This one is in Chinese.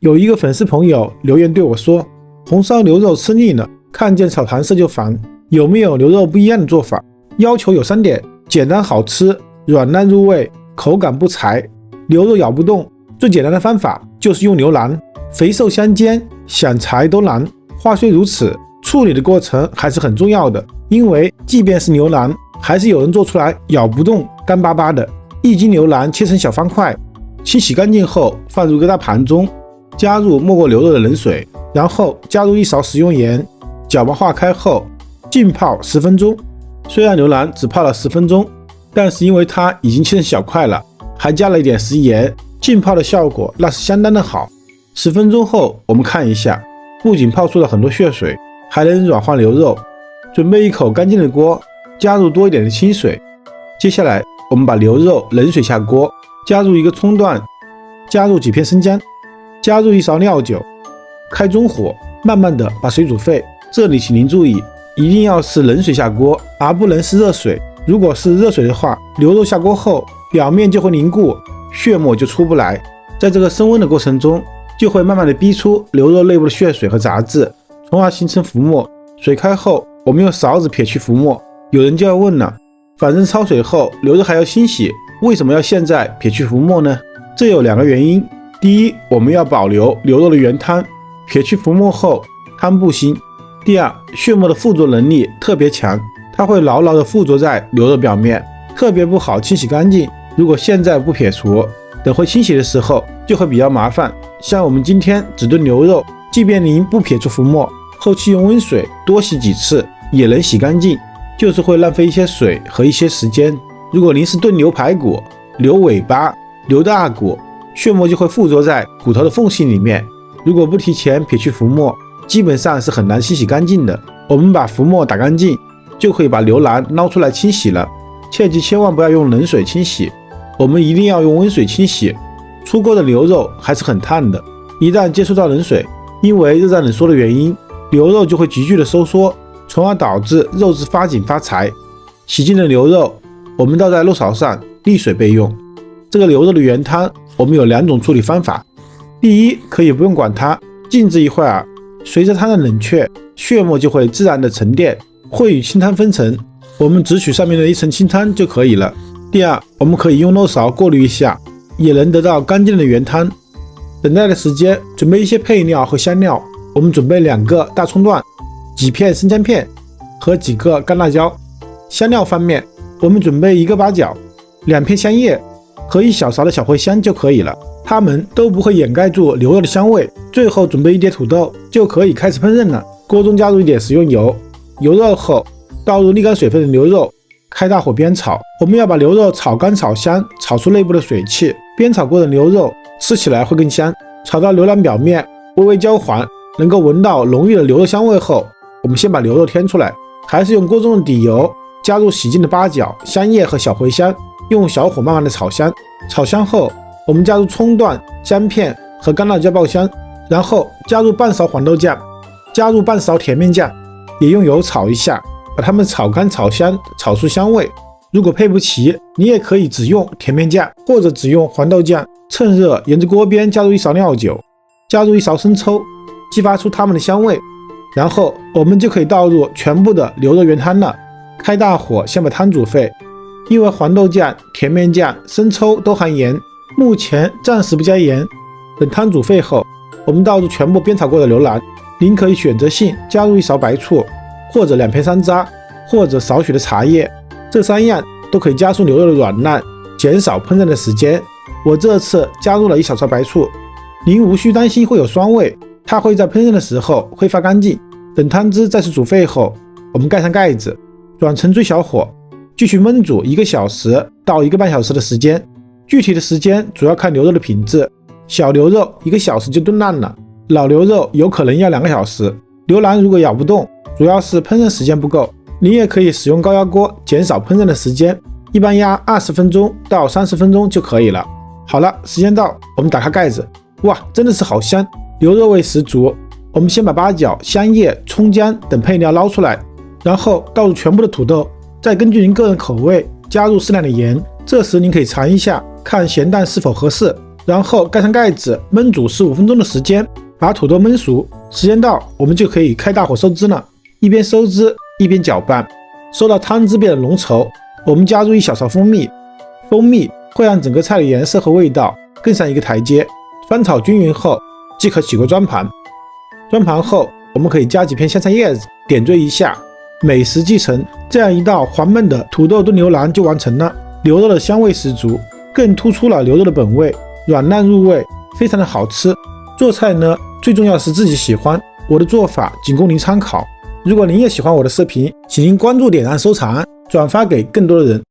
有一个粉丝朋友留言对我说，红烧牛肉吃腻了，看见炒糖色就烦，有没有牛肉不一样的做法？要求有3点：简单好吃，软烂入味，口感不柴。牛肉咬不动，最简单的方法就是用牛腩，肥瘦相间，想柴都难。话虽如此，处理的过程还是很重要的，因为即便是牛腩，还是有人做出来咬不动，干巴巴的。1斤牛腩切成小方块，清洗干净后放入一个大盘中，加入没过牛肉的冷水，然后加入1勺食用盐，搅拌化开后浸泡10分钟。虽然牛腩只泡了10分钟，但是因为它已经切成小块了，还加了一点食盐，浸泡的效果那是相当的好。10分钟后我们看一下，不仅泡出了很多血水，还能软化牛肉。准备一口干净的锅，加入多一点的清水。接下来我们把牛肉冷水下锅，加入一个葱段，加入几片生姜，加入1勺料酒，开中火，慢慢的把水煮沸。这里请您注意，一定要是冷水下锅，而不能是热水。如果是热水的话，牛肉下锅后表面就会凝固，血沫就出不来。在这个升温的过程中，就会慢慢的逼出牛肉内部的血水和杂质，从而形成浮沫。水开后，我们用勺子撇去浮沫。有人就要问了，反正焯水后牛肉还要清洗，为什么要现在撇去浮沫呢？这有2个原因。第一，我们要保留牛肉的原汤，撇去浮沫后汤不腥。第二，血沫的附着能力特别强，它会牢牢地附着在牛肉表面，特别不好清洗干净。如果现在不撇除，等会清洗的时候就会比较麻烦。像我们今天只炖牛肉，即便您不撇除浮沫，后期用温水多洗几次也能洗干净，就是会浪费一些水和一些时间。如果您是炖牛排骨、牛尾巴、牛大骨，血沫就会附着在骨头的缝隙里面，如果不提前撇去浮沫，基本上是很难清洗干净的。我们把浮沫打干净，就可以把牛腩捞出来清洗了。切记千万不要用冷水清洗，我们一定要用温水清洗。出锅的牛肉还是很烫的，一旦接触到冷水，因为热胀冷缩的原因，牛肉就会急剧的收缩，从而导致肉质发紧发柴。洗净的牛肉我们倒在肉勺上沥水备用。这个牛肉的原汤我们有2种处理方法。第一，可以不用管它，静置一会儿，随着汤的冷却，血沫就会自然的沉淀，会与清汤分层，我们只取上面的一层清汤就可以了。第二，我们可以用漏勺过滤一下，也能得到干净的原汤。等待的时间，准备一些配料和香料。我们准备2个大葱段、几片生姜片和几个干辣椒。香料方面，我们准备1个八角、2片香叶和1小勺的小茴香就可以了，它们都不会掩盖住牛肉的香味。最后准备1碟土豆，就可以开始烹饪了。锅中加入1点食用油，油热后倒入沥干水分的牛肉，开大火煸炒。我们要把牛肉炒干炒香，炒出内部的水汽。煸炒过的牛肉吃起来会更香。炒到牛腩表面微微焦黄，能够闻到浓郁的牛肉香味后，我们先把牛肉添出来，还是用锅中的底油，加入洗净的八角、香叶和小茴香，用小火慢慢的炒香。炒香后，我们加入葱段、姜片和干辣椒爆香，然后加入半勺黄豆酱，加入半勺甜面酱，也用油炒一下，把它们炒干炒香，炒出香味。如果配不齐，你也可以只用甜面酱或者只用黄豆酱。趁热沿着锅边加入1勺料酒，加入1勺生抽，激发出它们的香味。然后我们就可以倒入全部的牛肉原汤了。开大火先把汤煮沸，因为黄豆酱、甜面酱、生抽都含盐，目前暂时不加盐。等汤煮沸后，我们倒入全部煸炒过的牛腩。您可以选择性加入1勺白醋，或者2片山楂，或者少许的茶叶。这3样都可以加速牛肉的软烂，减少烹饪的时间。我这次加入了1小勺白醋，您无需担心会有酸味，它会在烹饪的时候挥发干净。等汤汁再次煮沸后，我们盖上盖子，转成最小火，继续焖煮1个小时到1个半小时的时间。具体的时间主要看牛肉的品质，小牛肉1个小时就炖烂了，老牛肉有可能要2个小时。牛腩如果咬不动，主要是烹饪时间不够，你也可以使用高压锅减少烹饪的时间，一般压20分钟到30分钟就可以了。好了，时间到，我们打开盖子。哇，真的是好香，牛肉味十足。我们先把八角、香叶、葱姜等配料捞出来，然后倒入全部的土豆，再根据您个人口味加入适量的盐。这时您可以尝一下，看咸淡是否合适。然后盖上盖子，焖煮15分钟的时间，把土豆焖熟。时间到，我们就可以开大火收汁了。一边收汁一边搅拌，收到汤汁变得浓稠，我们加入1小勺蜂蜜，蜂蜜会让整个菜的颜色和味道更上一个台阶。翻炒均匀后，即可起锅装盘。装盘后，我们可以加几片香菜叶子，点缀一下，美食继承。这样一道黄焖的土豆炖牛腩就完成了。牛肉的香味十足，更突出了牛肉的本味，软烂入味，非常的好吃。做菜呢，最重要是自己喜欢，我的做法仅供您参考。如果您也喜欢我的视频，请您关注、点赞、收藏、转发给更多的人。